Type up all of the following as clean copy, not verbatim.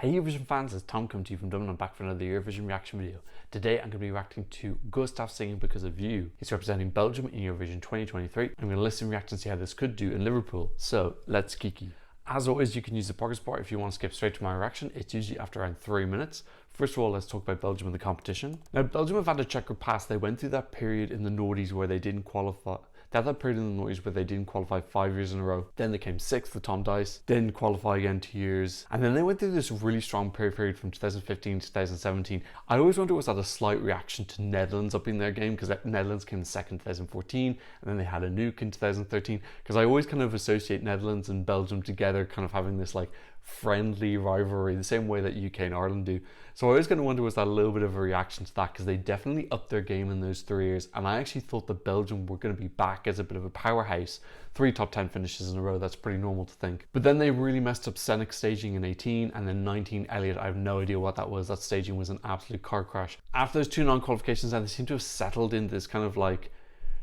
Hey Eurovision fans, it's Tom coming to you from Dublin. I'm back for another Eurovision reaction video. Today I'm going to be reacting to Gustaph singing Because of You. He's representing Belgium in Eurovision 2023. I'm going to listen, react and see how this could do in Liverpool. So let's kiki. As always, you can use the progress bar if you want to skip straight to my reaction. It's usually after around 3 minutes. First of all, let's talk about Belgium and the competition. Now, Belgium have had a checkered past. They went through that period in the noughties where they didn't qualify. They had that period in the noughties where they didn't qualify 5 years in a row. Then they came 6th with Tom Dice. Didn't qualify again 2 years. And then they went through this really strong period from 2015 to 2017. I always wonder, was that a slight reaction to Netherlands upping their game? Because Netherlands came second in 2014 and then they had a nuke in 2013. Because I always kind of associate Netherlands and Belgium together, kind of having this like friendly rivalry, the same way that UK and Ireland do. So I was going to wonder, was that a little bit of a reaction to that, because they definitely upped their game in those 3 years, and I actually thought that Belgium were going to be back as a bit of a powerhouse. 3 top 10 finishes in a row, that's pretty normal to think. But then they really messed up scenic staging in 18, and then 19 Elliot, I have no idea what that was. That staging was an absolute car crash. After those 2 non-qualifications, they seem to have settled into this kind of like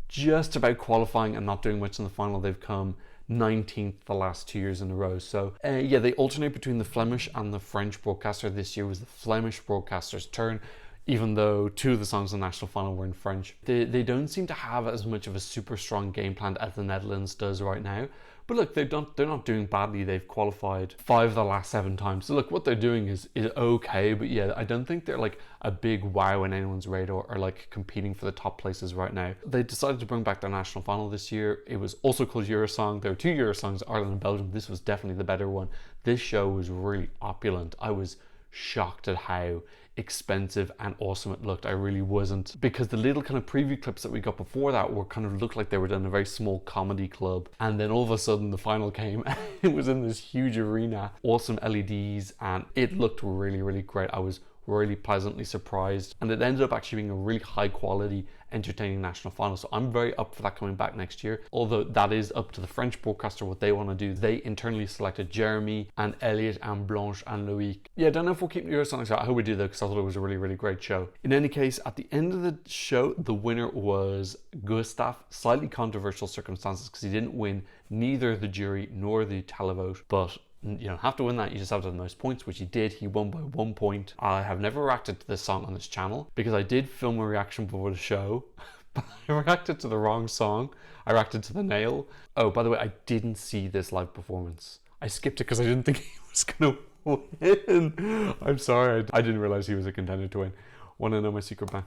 just about qualifying and not doing much in the final. They've come 19th the last 2 years in a row. So yeah, they alternate between the Flemish and the French broadcaster. This year was the Flemish broadcaster's turn, even though 2 of the songs in the national final were in French. They don't seem to have as much of a super strong game plan as the Netherlands does right now. But look, they're not doing badly. They've qualified 5 of the last 7 times. So look, what they're doing is okay. But yeah, I don't think they're like a big wow in anyone's radar or like competing for the top places right now. They decided to bring back their national final this year. It was also called Eurosong. There were 2 Eurosongs, Ireland and Belgium. This was definitely the better one. This show was really opulent. I was shocked at how expensive and awesome it looked. I really wasn't, because the little kind of preview clips that we got before that were kind of looked like they were in a very small comedy club, and then all of a sudden the final came. It was in this huge arena, awesome LEDs, and it looked really great. I was really pleasantly surprised, and it ended up actually being a really high quality, entertaining national final. So I'm very up for that coming back next year, although that is up to the French broadcaster what they want to do. They internally selected Jeremy and Elliot and Blanche and Loïc. Yeah, I don't know if we'll keep Eurosongs out. I hope we do though, because I thought it was a really great show. In any case, at the end of the show, the winner was Gustaph. Slightly controversial circumstances, because he didn't win neither the jury nor the televote, but you don't have to win that, you just have to have the most points, which he did. He won by 1 point. I have never reacted to this song on this channel, because I did film a reaction before the show, but I reacted to the wrong song. I reacted to The Nail. Oh, by the way, I didn't see this live performance. I skipped it because I didn't think he was gonna win. I'm sorry, I didn't realize he was a contender to win. Want to know my secret plan?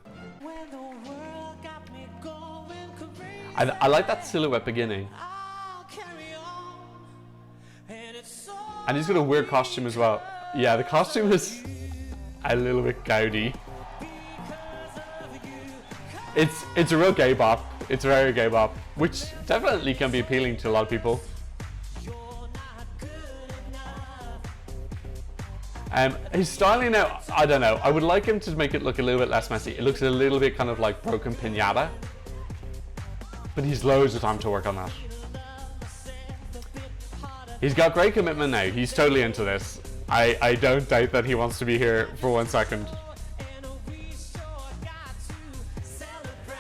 I like that silhouette beginning. And he's got a weird costume as well. Yeah, the costume is a little bit gaudy. It's a real gay bop. It's a very gay bop, which definitely can be appealing to a lot of people. His styling now, I don't know. I would like him to make it look a little bit less messy. It looks a little bit kind of like broken pinata, but he's loads of time to work on that. He's got great commitment now. He's totally into this. I don't doubt that he wants to be here for 1 second.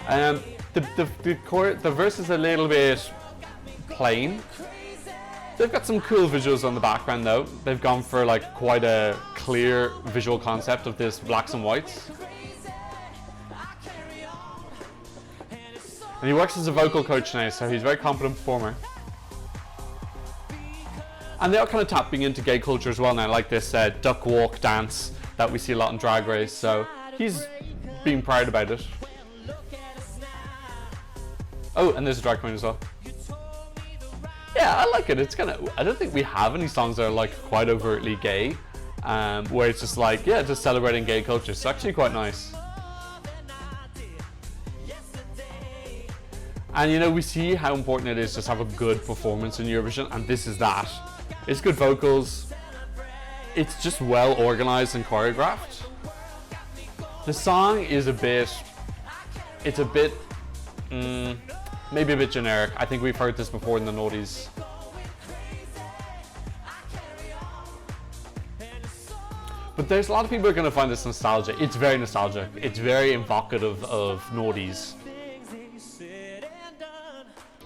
The verse is a little bit plain. They've got some cool visuals on the background though. They've gone for like quite a clear visual concept of this blacks and whites. And he works as a vocal coach now, so he's a very competent performer. And they are kind of tapping into gay culture as well now, like this duck walk dance that we see a lot in Drag Race. So he's being proud about it. Oh, and there's a drag queen as well. Yeah, I like it. It's kind of, I don't think we have any songs that are like quite overtly gay, where it's just like, yeah, just celebrating gay culture. It's actually quite nice. And you know, we see how important it is just to have a good performance in Eurovision, and this is that. It's good vocals. It's just well organized and choreographed. The song is maybe a bit generic. I think we've heard this before in the noughties. But there's a lot of people who are going to find this nostalgic. It's very nostalgic. It's very evocative of noughties.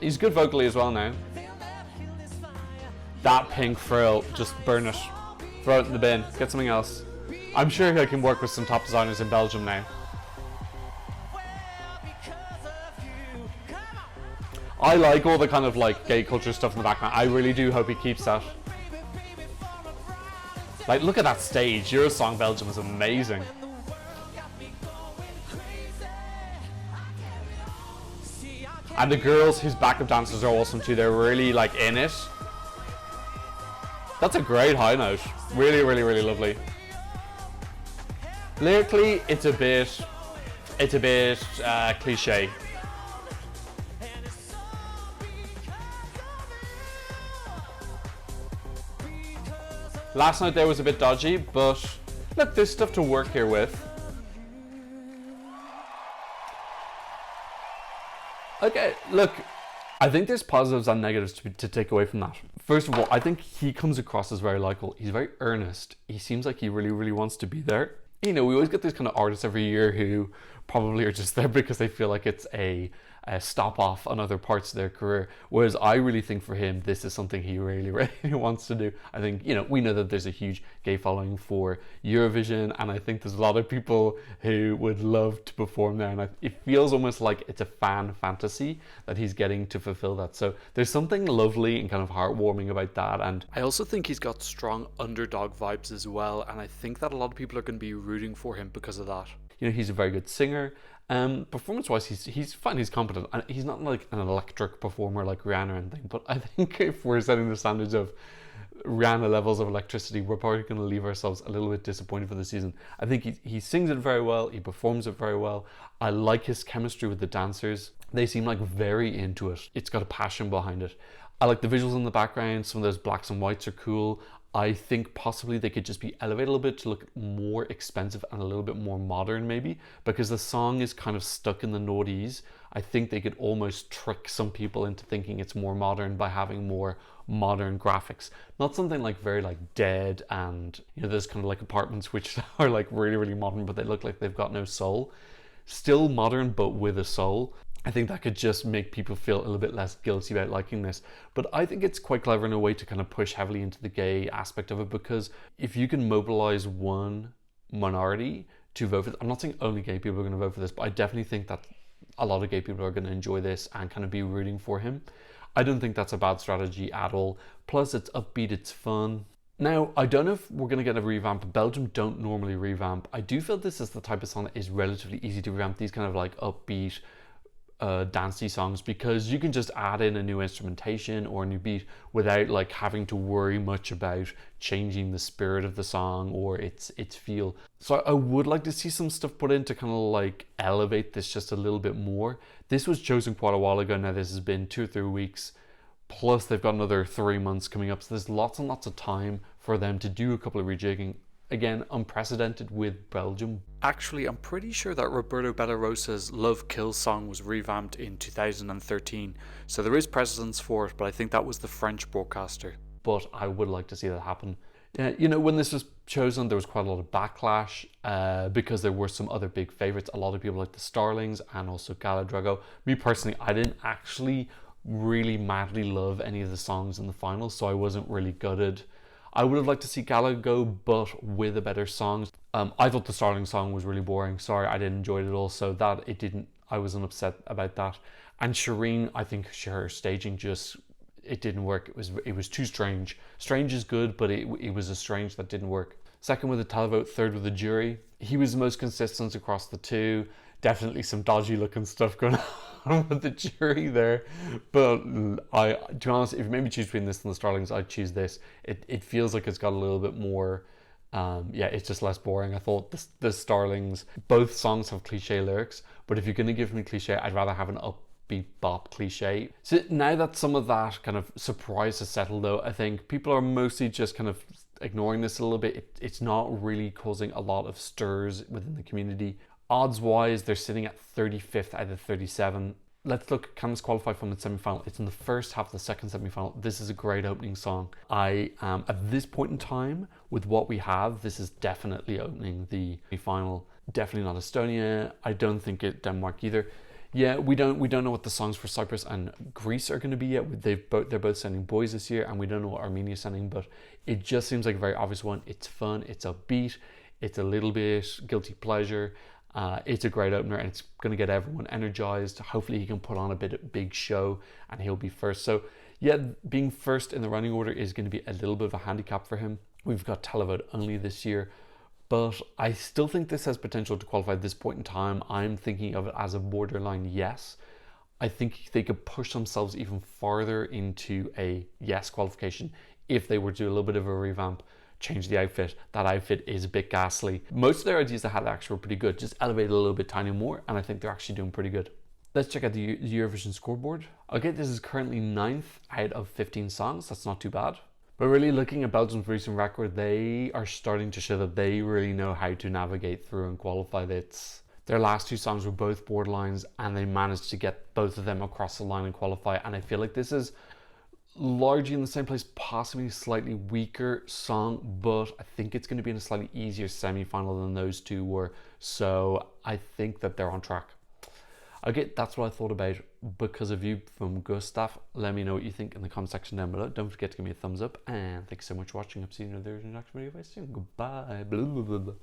He's good vocally as well now. That pink frill, just burn it. Throw it in the bin. Get something else. I'm sure he can work with some top designers in Belgium now. I like all the kind of like gay culture stuff in the background. I really do hope he keeps that. Like, look at that stage. Eurosong Belgium is amazing. And the girls whose backup dancers are awesome too. They're really like in it. That's a great high note. Really, really, really lovely. Lyrically, it's a bit cliche. Last night there was a bit dodgy, but look, there's stuff to work here with. Okay, look, I think there's positives and negatives to take away from that. First of all, I think he comes across as very likable. He's very earnest. He seems like he really, really wants to be there. You know, we always get these kind of artists every year who probably are just there because they feel like it's a stop off on other parts of their career. Whereas I really think for him, this is something he really, really wants to do. I think, you know, we know that there's a huge gay following for Eurovision, and I think there's a lot of people who would love to perform there. And it feels almost like it's a fan fantasy that he's getting to fulfill that. So there's something lovely and kind of heartwarming about that. And I also think he's got strong underdog vibes as well. And I think that a lot of people are going to be rooting for him because of that. You know, he's a very good singer. Performance-wise, he's fine, he's competent, and he's not like an electric performer like Rihanna or anything, but I think if we're setting the standards of Rihanna levels of electricity, we're probably going to leave ourselves a little bit disappointed for the season. I think he sings it very well, he performs it very well. I like his chemistry with the dancers. They seem like very into it. It's got a passion behind it. I like the visuals in the background. Some of those blacks and whites are cool. I think possibly they could just be elevated a little bit to look more expensive and a little bit more modern maybe, because the song is kind of stuck in the noughties. I think they could almost trick some people into thinking it's more modern by having more modern graphics. Not something like very like dead and, you know, there's kind of like apartments which are like really, really modern, but they look like they've got no soul. Still modern, but with a soul. I think that could just make people feel a little bit less guilty about liking this. But I think it's quite clever in a way to kind of push heavily into the gay aspect of it, because if you can mobilize one minority to vote for this, I'm not saying only gay people are going to vote for this, but I definitely think that a lot of gay people are going to enjoy this and kind of be rooting for him. I don't think that's a bad strategy at all. Plus, it's upbeat, it's fun. Now, I don't know if we're going to get a revamp. Belgium don't normally revamp. I do feel this is the type of song that is relatively easy to revamp, these kind of like upbeat, dancey songs, because you can just add in a new instrumentation or a new beat without like having to worry much about changing the spirit of the song or its feel. So I would like to see some stuff put in to kind of like elevate this just a little bit more. This was chosen quite a while ago now. This has been 2 or 3 weeks, plus they've got another 3 months coming up, so there's lots and lots of time for them to do a couple of rejigging. Again, unprecedented with Belgium. Actually, I'm pretty sure that Roberto Bellarosa's Love Kills song was revamped in 2013. So there is precedence for it, but I think that was the French broadcaster. But I would like to see that happen. You know, when this was chosen, there was quite a lot of backlash because there were some other big favorites. A lot of people like the Starlings and also Gala Drago. Me personally, I didn't actually really madly love any of the songs in the final, so I wasn't really gutted. I would have liked to see Gala go, but with a better song. I thought the Starling song was really boring. Sorry, I didn't enjoy it at all. So that it didn't. I wasn't upset about that. And Shireen, I think her staging it didn't work. It was too strange. Strange is good, but it was a strange that didn't work. Second with the televote, third with the jury. He was the most consistent across the two. Definitely some dodgy looking stuff going on with the jury there, but to be honest, if you made me choose between this and the Starlings, I'd choose this. It feels like it's got a little bit more, it's just less boring. I thought the Starlings, both songs have cliche lyrics, but if you're going to give me cliche, I'd rather have an upbeat bop cliche. So now that some of that kind of surprise has settled though, I think people are mostly just kind of ignoring this a little bit. It's not really causing a lot of stirs within the community. Odds wise, they're sitting at 35th out of 37. Let's look, can this qualify from the semi-final? It's in the first half of the second semi-final. This is a great opening song. I am, at this point in time, with what we have, this is definitely opening the final. Definitely not Estonia. I don't think Denmark either. Yeah, we don't know what the songs for Cyprus and Greece are going to be yet. They're both sending boys this year, and we don't know what Armenia's sending. But it just seems like a very obvious one. It's fun. It's upbeat. It's a little bit guilty pleasure. It's a great opener, and it's going to get everyone energized. Hopefully, he can put on a big show, and he'll be first. So yeah, being first in the running order is going to be a little bit of a handicap for him. We've got televote only this year. But I still think this has potential to qualify at this point in time. I'm thinking of it as a borderline yes. I think they could push themselves even farther into a yes qualification if they were to do a little bit of a revamp, change the outfit. That outfit is a bit ghastly. Most of their ideas they had actually were pretty good. Just elevate it a little bit tiny more, and I think they're actually doing pretty good. Let's check out the Eurovision scoreboard. Okay, this is currently 9th out of 15 songs. That's not too bad. But really, looking at Belgium's recent record, they are starting to show that they really know how to navigate through and qualify. Their last 2 songs were both borderlines, and they managed to get both of them across the line and qualify. And I feel like this is largely in the same place, possibly a slightly weaker song, but I think it's going to be in a slightly easier semi-final than those 2 were. So I think that they're on track. Okay, that's what I thought about Because of You from Gustaph. Let me know what you think in the comment section down below. Don't forget to give me a thumbs up, and thanks so much for watching. I'll see you in another next video very soon. Goodbye. Blah, blah, blah, blah.